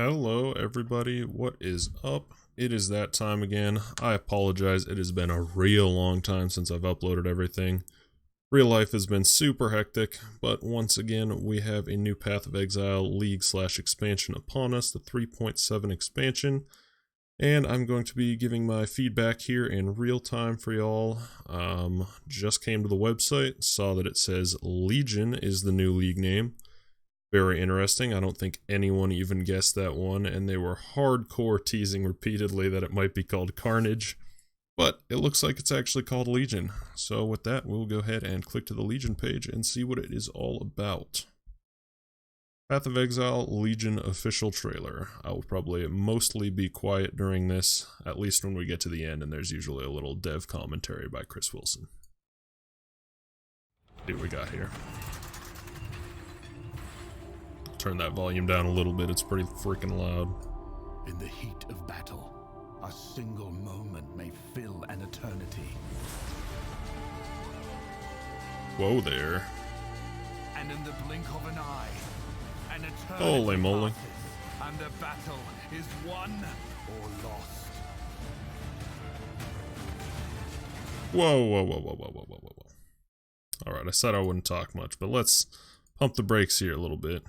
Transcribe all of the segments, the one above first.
Hello everybody, what is up? It is that time again. I apologize, it has been a real long time since I've uploaded everything. Real life has been super hectic, but once again we have a new Path of Exile League/expansion upon us, the 3.7 expansion. And I'm going to be giving my feedback here in real time for y'all. Just came to the website, saw that it says Legion is the new league name. Very interesting. I don't think anyone even guessed that one, and they were hardcore teasing repeatedly that it might be called Carnage, but it looks like it's actually called Legion. So with that, we'll go ahead and click to the Legion page and see what it is all about. Path of Exile Legion official trailer. I will probably mostly be quiet during this, at least when we get to the end, and there's usually a little dev commentary by Chris Wilson. See what we got here. Turn that volume down a little bit, it's pretty freaking loud. In the heat of battle, a single moment may fill an eternity. Whoa there. And in the blink of an eye, an eternity Holy moly. passes, and the battle is won or lost. Whoa, whoa, whoa, whoa, whoa, whoa, whoa, whoa. Alright, I said I wouldn't talk much, but let's pump the brakes here a little bit.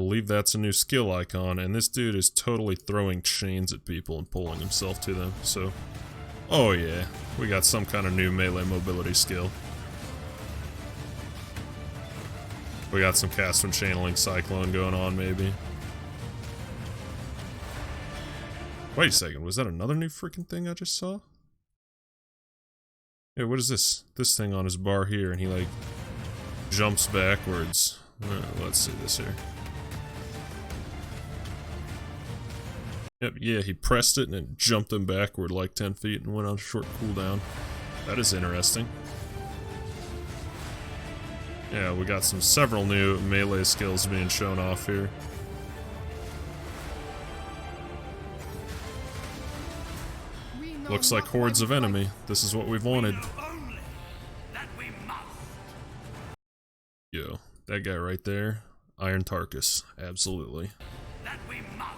I believe that's a new skill icon, and this dude is totally throwing chains at people and pulling himself to them, so... Oh yeah, we got some kind of new melee mobility skill. We got some cast from channeling Cyclone going on, maybe. Wait a second, was that another new freaking thing I just saw? Yeah, what is this? This thing on his bar here, and he like jumps backwards. Let's see this here. Yep, yeah, he pressed it and it jumped him backward like 10 feet and went on a short cooldown. That is interesting. Yeah, we got several new melee skills being shown off here. Looks like hordes of enemy. This is what we've wanted. Yo, that guy right there, Iron Tarkus, absolutely. That we must.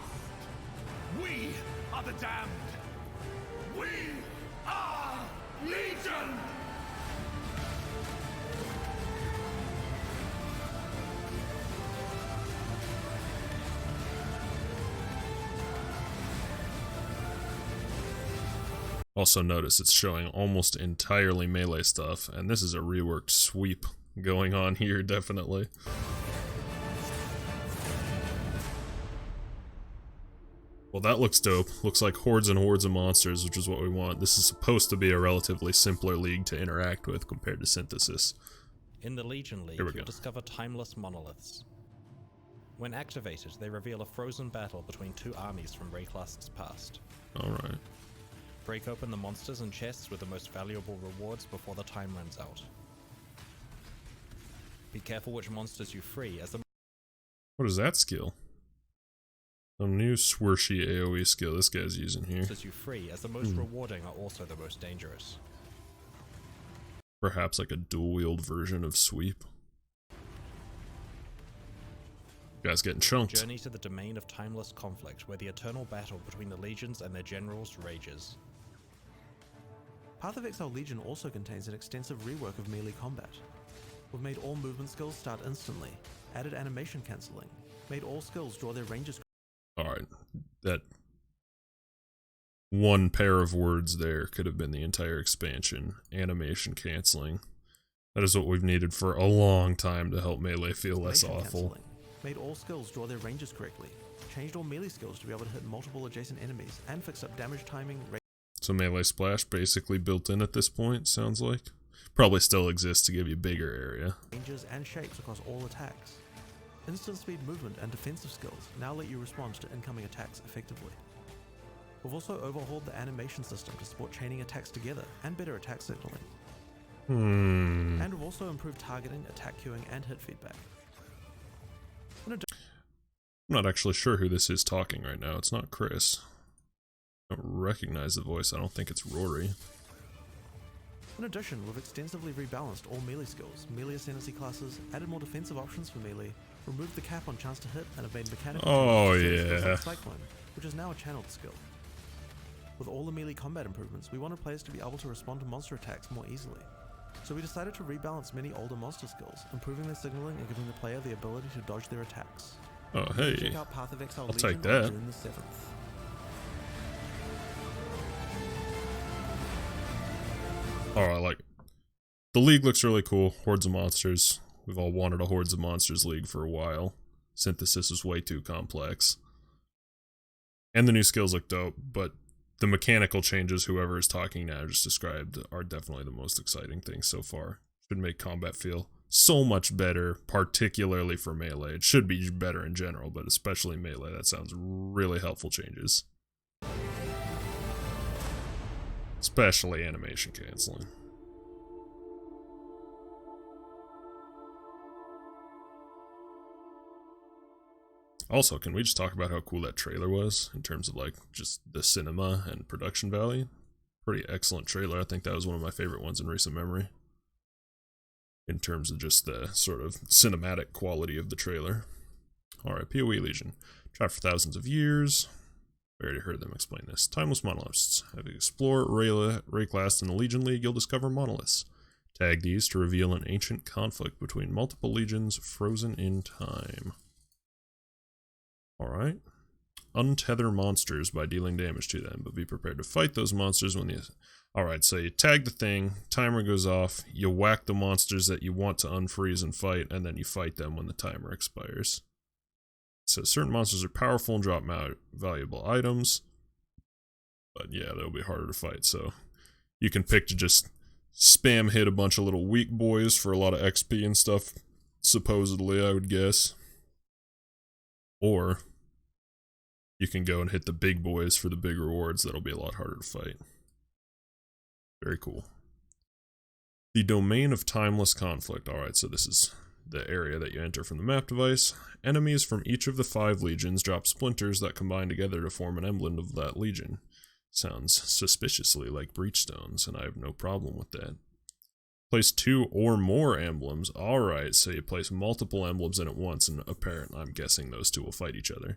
We are the damned. We are Legion. Also notice it's showing almost entirely melee stuff, and this is a reworked sweep going on here, definitely. Well, that looks dope. Looks like hordes and hordes of monsters, which is what we want. This is supposed to be a relatively simpler league to interact with compared to Synthesis. In the Legion League, you'll discover timeless monoliths. When activated, they reveal a frozen battle between two armies from Rayclass's past. Alright. Break open the monsters and chests with the most valuable rewards before the time runs out. Be careful which monsters you free, as the... What is that skill? Some new swirshy AoE skill this guy's using here. Monsters you free, as the most rewarding are also the most dangerous. Perhaps like a dual-wield version of sweep. Guy's getting chunked. Journey to the domain of timeless conflict, where the eternal battle between the legions and their generals rages. Path of Exile Legion also contains an extensive rework of melee combat. We've made all movement skills start instantly, added animation cancelling, made all skills draw their ranges. Alright, that one pair of words there could have been the entire expansion. Animation cancelling. That is what we've needed for a long time to help melee feel less awful. Made all skills draw their ranges correctly, changed all melee skills to be able to hit multiple adjacent enemies, and fixed up damage timing. So melee splash basically built in at this point, sounds like. Probably still exists to give you a bigger area. Ranges and shapes across all attacks. Instant speed movement and defensive skills now let you respond to incoming attacks effectively. We've also overhauled the animation system to support chaining attacks together and better attack signaling. And we've also improved targeting, attack queuing, and hit feedback. I'm not actually sure who this is talking right now. It's not Chris. I don't recognize the voice. I don't think it's Rory. In addition, we've extensively rebalanced all melee skills, melee ascendancy classes, added more defensive options for melee, removed the cap on chance to hit, and have made mechanical changes to skills like Cyclone, which is now a channeled skill. With all the melee combat improvements, we wanted players to be able to respond to monster attacks more easily. So we decided to rebalance many older monster skills, improving their signaling and giving the player the ability to dodge their attacks. Oh, hey. Check out Path of Exile I'll Legion take that. on June the 7th. Oh, I like it. The league looks really cool. Hordes of monsters. We've all wanted a Hordes of Monsters league for a while. Synthesis is way too complex. And the new skills look dope, but the mechanical changes whoever is talking now just described are definitely the most exciting things so far. Should make combat feel so much better, particularly for melee. It should be better in general, but especially melee. That sounds really helpful changes. Especially animation canceling. Also, can we just talk about how cool that trailer was in terms of like just the cinema and production value? Pretty excellent trailer. I think that was one of my favorite ones in recent memory. In terms of just the sort of cinematic quality of the trailer. Alright, PoE Legion. Tried for thousands of years. I already heard them explain this. Timeless monoliths. If you explore Rayclast in the Legion League, you'll discover monoliths. Tag these to reveal an ancient conflict between multiple legions frozen in time. Alright. Untether monsters by dealing damage to them, but be prepared to fight those monsters when the... Alright, so you tag the thing, timer goes off, you whack the monsters that you want to unfreeze and fight, and then you fight them when the timer expires. So certain monsters are powerful and drop valuable items, but yeah, they'll be harder to fight, so you can pick to just spam hit a bunch of little weak boys for a lot of XP and stuff, supposedly, I would guess. Or you can go and hit the big boys for the big rewards that'll be a lot harder to fight. Very cool. The Domain of Timeless Conflict. Alright, so this is the area that you enter from the map device. Enemies from each of the 5 legions drop splinters that combine together to form an emblem of that legion. Sounds suspiciously like breachstones, and I have no problem with that. Place 2 or more emblems. Alright, so you place multiple emblems in at once, and apparently I'm guessing those two will fight each other.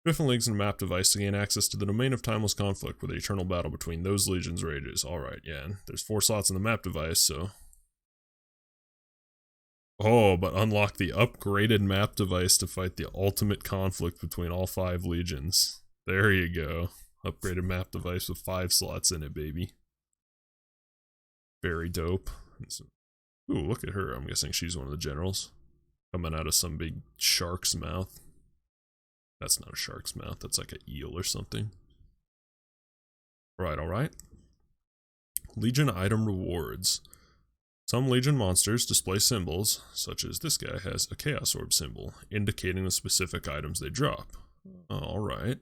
Different links in a map device to gain access to the Domain of Timeless Conflict, where the eternal battle between those legions rages. Alright, yeah, and there's 4 slots in the map device, so... Oh, but unlock the upgraded map device to fight the ultimate conflict between all 5 legions. There you go. Upgraded map device with 5 slots in it, baby. Very dope. Ooh, look at her. I'm guessing she's one of the generals. Coming out of some big shark's mouth. That's not a shark's mouth. That's like an eel or something. Alright. Legion item rewards. Some Legion monsters display symbols, such as this guy has a Chaos Orb symbol, indicating the specific items they drop. Alright.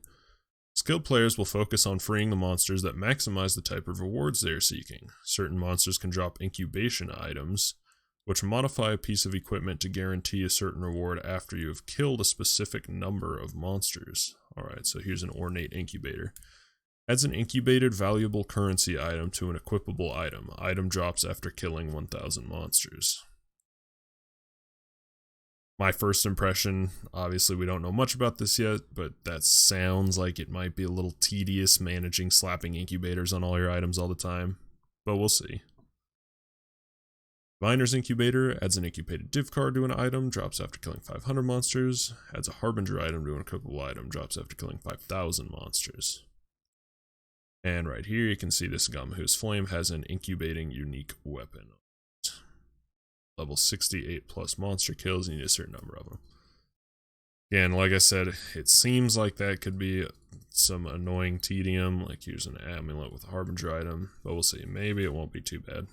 Skilled players will focus on freeing the monsters that maximize the type of rewards they are seeking. Certain monsters can drop Incubation items, which modify a piece of equipment to guarantee a certain reward after you have killed a specific number of monsters. Alright, so here's an Ornate Incubator. Adds an incubated valuable currency item to an equipable item. Item drops after killing 1,000 monsters. My first impression, obviously we don't know much about this yet, but that sounds like it might be a little tedious managing slapping incubators on all your items all the time. But we'll see. Miner's Incubator adds an incubated div card to an item, drops after killing 500 monsters. Adds a Harbinger item to an equipable item, drops after killing 5,000 monsters. And right here you can see this Gamahu's Flame has an incubating unique weapon. Level 68 plus monster kills, you need a certain number of them. Again, like I said, it seems like that could be some annoying tedium, like here's an amulet with a Harbinger item, but we'll see. Maybe it won't be too bad.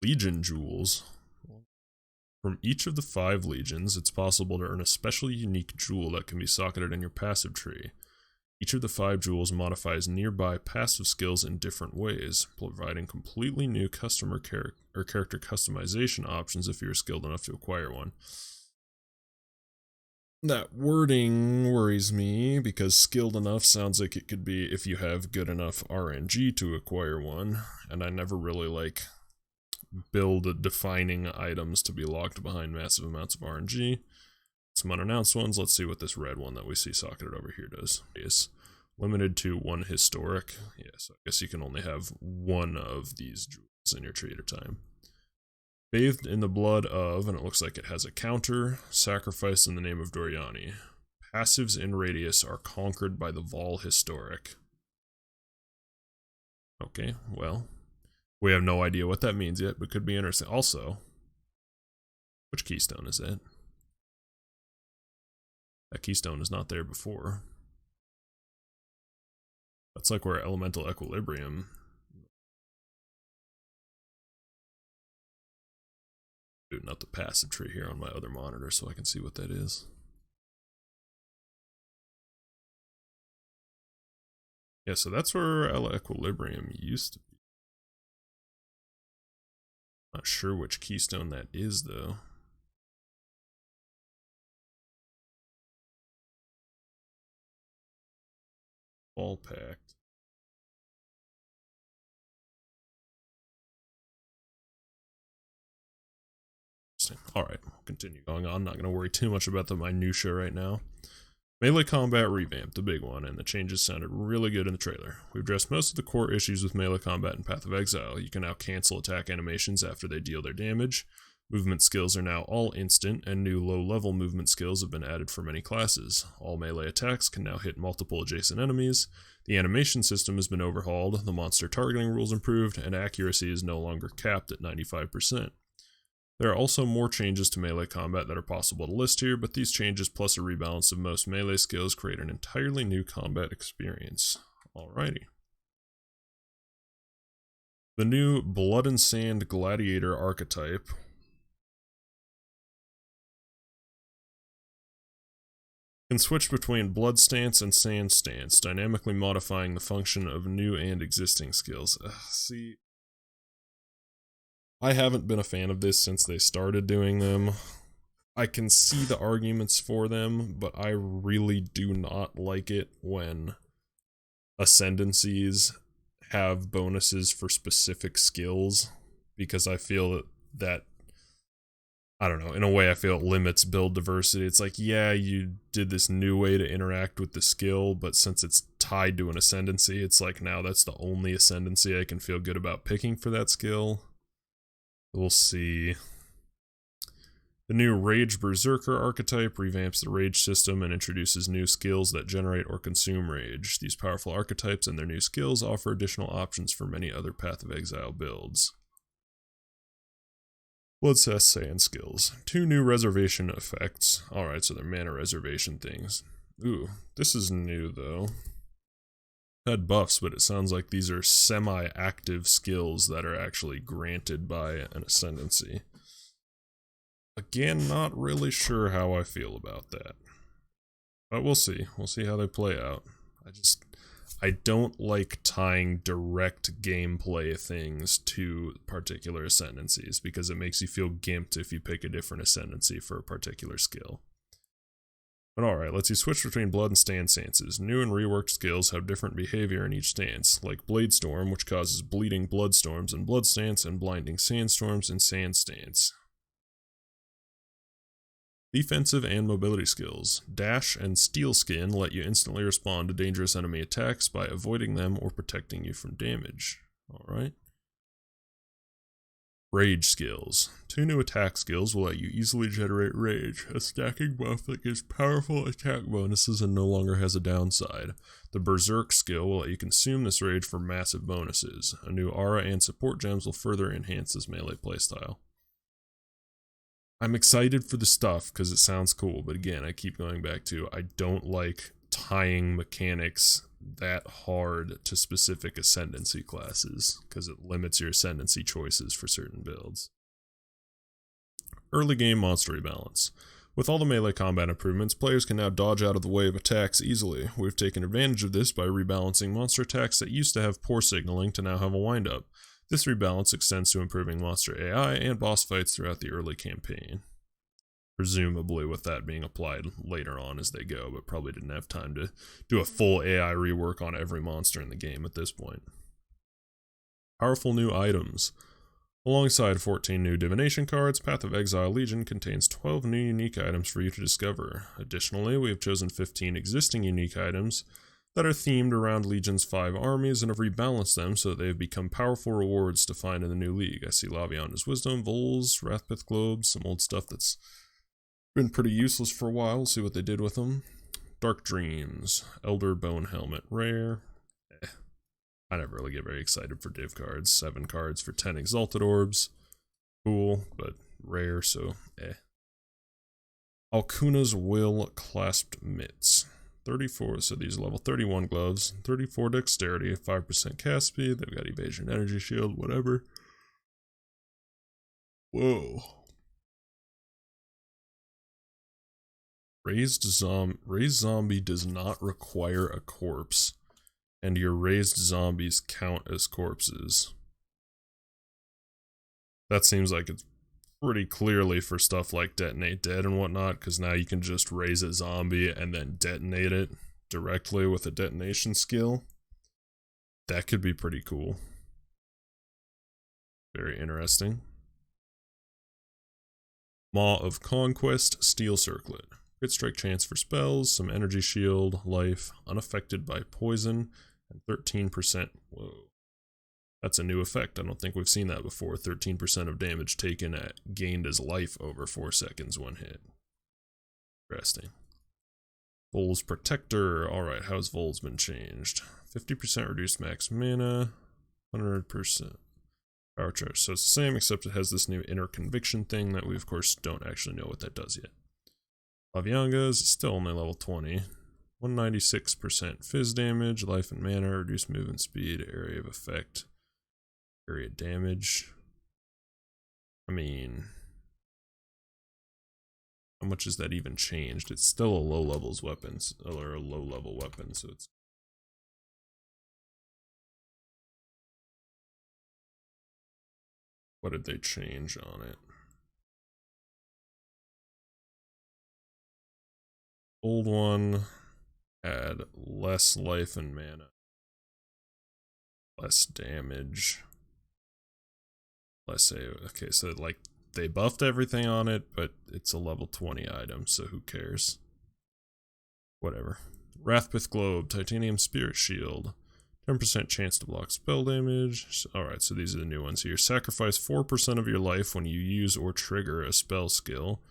Legion Jewels. From each of the 5 legions, it's possible to earn a special unique jewel that can be socketed in your passive tree. Each of the 5 jewels modifies nearby passive skills in different ways, providing completely new customer character customization options if you're skilled enough to acquire one. That wording worries me, because skilled enough sounds like it could be if you have good enough RNG to acquire one, and I never really like build defining items to be locked behind massive amounts of RNG. Some unannounced ones. Let's see what this red one that we see socketed over here does. It's limited to 1 historic. Yeah, so I guess you can only have 1 of these jewels in your tree at a time. Bathed in the blood of, and it looks like it has a counter, sacrificed in the name of Doriani. Passives in radius are conquered by the Vol Historic. Okay, well, we have no idea what that means yet, but could be interesting. Also, which keystone is it? That keystone is not there before. That's like where Elemental Equilibrium. Booting up the passive tree here on my other monitor so I can see what that is. Yeah, so that's where Equilibrium used to be. Not sure which keystone that is, though. Ball packed. Alright, we'll continue going on. Not going to worry too much about the minutia right now. Melee combat revamped, the big one, and the changes sounded really good in the trailer. We've addressed most of the core issues with melee combat in Path of Exile. You can now cancel attack animations after they deal their damage. Movement skills are now all instant, and new low-level movement skills have been added for many classes. All melee attacks can now hit multiple adjacent enemies. The animation system has been overhauled, the monster targeting rules improved, and accuracy is no longer capped at 95%. There are also more changes to melee combat that are possible to list here, but these changes plus a rebalance of most melee skills create an entirely new combat experience. Alrighty. The new Blood and Sand Gladiator archetype can switch between Blood Stance and Sand Stance, dynamically modifying the function of new and existing skills. See, I haven't been a fan of this since they started doing them. I can see the arguments for them, but I really do not like it when ascendancies have bonuses for specific skills, because I feel that I don't know, in a way I feel it limits build diversity. It's like, yeah, you did this new way to interact with the skill, but since it's tied to an ascendancy, it's like now that's the only ascendancy I can feel good about picking for that skill. We'll see. The new Rage Berserker archetype revamps the rage system and introduces new skills that generate or consume rage. These powerful archetypes and their new skills offer additional options for many other Path of Exile builds. Bloodcess Sand skills. 2 new reservation effects. Alright, so they're mana reservation things. Ooh, this is new though. Had buffs, but it sounds like these are semi-active skills that are actually granted by an ascendancy. Again, not really sure how I feel about that. But we'll see. We'll see how they play out. I don't like tying direct gameplay things to particular ascendancies, because it makes you feel gimped if you pick a different ascendancy for a particular skill. But alright, let's see, switch between Blood and Stance stances. New and reworked skills have different behavior in each stance, like Blade Storm, which causes bleeding blood storms in Blood Stance and blinding sandstorms in Sand Stance. Defensive and mobility skills. Dash and Steel Skin let you instantly respond to dangerous enemy attacks by avoiding them or protecting you from damage. Alright. Rage skills. 2 new attack skills will let you easily generate rage, a stacking buff that gives powerful attack bonuses and no longer has a downside. The Berserk skill will let you consume this rage for massive bonuses. A new aura and support gems will further enhance this melee playstyle. I'm excited for the stuff because it sounds cool, but again, I keep going back to I don't like tying mechanics that hard to specific ascendancy classes, because it limits your ascendancy choices for certain builds. Early game monster rebalance. With all the melee combat improvements, players can now dodge out of the way of attacks easily. We've taken advantage of this by rebalancing monster attacks that used to have poor signaling to now have a wind-up. This rebalance extends to improving monster AI and boss fights throughout the early campaign. Presumably with that being applied later on as they go, but probably didn't have time to do a full AI rework on every monster in the game at this point. Powerful new items. Alongside 14 new divination cards, Path of Exile Legion contains 12 new unique items for you to discover. Additionally, we have chosen 15 existing unique items that are themed around Legion's 5 armies and have rebalanced them so that they have become powerful rewards to find in the new league. I see Lavianda's Wisdom, Vols, Wrathpith Globes, some old stuff that's been pretty useless for a while. We'll see what they did with them. Dark Dreams, Elder Bone Helmet, rare. I never really get very excited for div cards. 7 cards for 10 Exalted Orbs. Cool, but rare, so Alcuna's Will Clasped Mitts. 34, so these are level 31 gloves. 34 dexterity, 5% cast speed. They've got evasion, energy shield, whatever. Whoa. Raised zombie does not require a corpse, and your raised zombies count as corpses. That seems like it's pretty clearly for stuff like Detonate Dead and whatnot, because now you can just raise a zombie and then detonate it directly with a detonation skill. That could be pretty cool. Very interesting. Maw of Conquest, Steel Circlet. Crit strike chance for spells, some energy shield, life, unaffected by poison, and 13%. Whoa. That's a new effect. I don't think we've seen that before. 13% of damage taken gained as life over 4 seconds when hit. Interesting. Vol's Protector. Alright, how's Vol's been changed? 50% reduced max mana, 100% power charge. So it's the same, except it has this new inner conviction thing that we, of course, don't actually know what that does yet. Lavianga's is still only level 20. 196% fizz damage, life and mana, reduced movement speed, area of effect, area damage. I mean, how much has that even changed? It's still a low levels weapons, or a low level weapon, so it's. What did they change on it? Old one had less life and mana, less damage, less A. Okay, so like they buffed everything on it, but it's a level 20 item, so who cares? Whatever. Wrathpith Globe, Titanium Spirit Shield, 10% chance to block spell damage. Alright, so these are the new ones here. Sacrifice 4% of your life when you use or trigger a spell skill.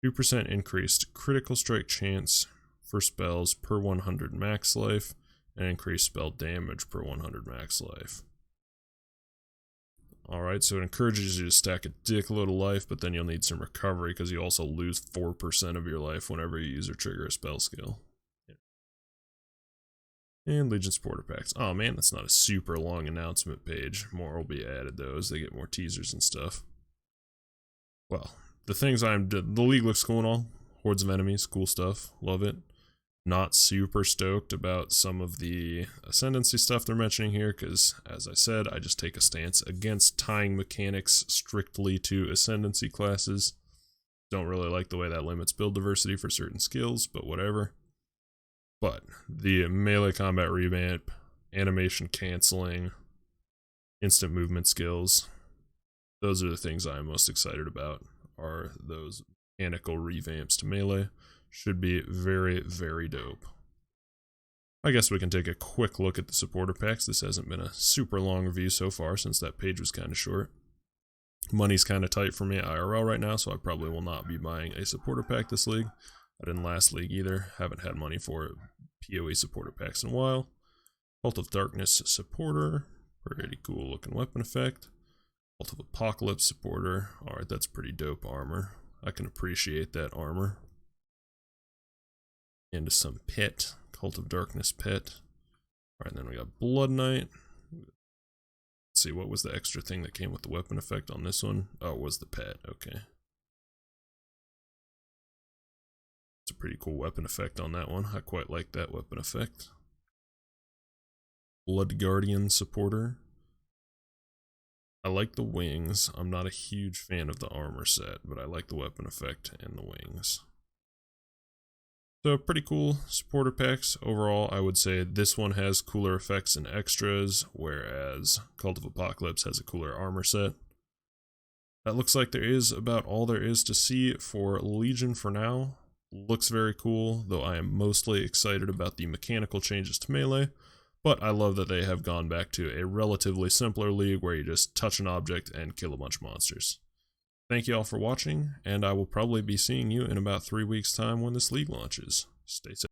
2% increased critical strike chance for spells per 100 max life, and increased spell damage per 100 max life. Alright, so it encourages you to stack a dickload of life, but then you'll need some recovery because you also lose 4% of your life whenever you use or trigger a spell skill. And Legion supporter packs. Oh man, that's not a super long announcement page. More will be added though as they get more teasers and stuff. Well, the things the league looks cool and all. Hordes of enemies, cool stuff, love it. Not super stoked about some of the ascendancy stuff they're mentioning here, because as I said, I just take a stance against tying mechanics strictly to ascendancy classes. Don't really like the way that limits build diversity for certain skills, but whatever. But the melee combat revamp, animation canceling, instant movement skills, those are the things I'm most excited about, are those mechanical revamps to melee. Should be very, very dope. I guess we can take a quick look at the supporter packs. This hasn't been a super long review so far since that page was kind of short. Money's kind of tight for me IRL right now, so I probably will not be buying a supporter pack this league. I didn't last league either. Haven't had money for PoE supporter packs in a while. Cult of Darkness supporter. Pretty cool looking weapon effect. Cult of Apocalypse supporter. Alright, that's pretty dope armor. I can appreciate that armor. Into some pet. Cult of Darkness pet. Alright, then we got Blood Knight. Let's see, what was the extra thing that came with the weapon effect on this one? Oh, it was the pet. Okay. It's a pretty cool weapon effect on that one. I quite like that weapon effect. Blood Guardian supporter. I like the wings. I'm not a huge fan of the armor set, but I like the weapon effect and the wings. So pretty cool supporter packs. Overall, I would say this one has cooler effects and extras, whereas Cult of Apocalypse has a cooler armor set. That looks like there is about all there is to see for Legion for now. Looks very cool, though I am mostly excited about the mechanical changes to melee, but I love that they have gone back to a relatively simpler league where you just touch an object and kill a bunch of monsters. Thank you all for watching, and I will probably be seeing you in about 3 weeks' time when this league launches. Stay safe.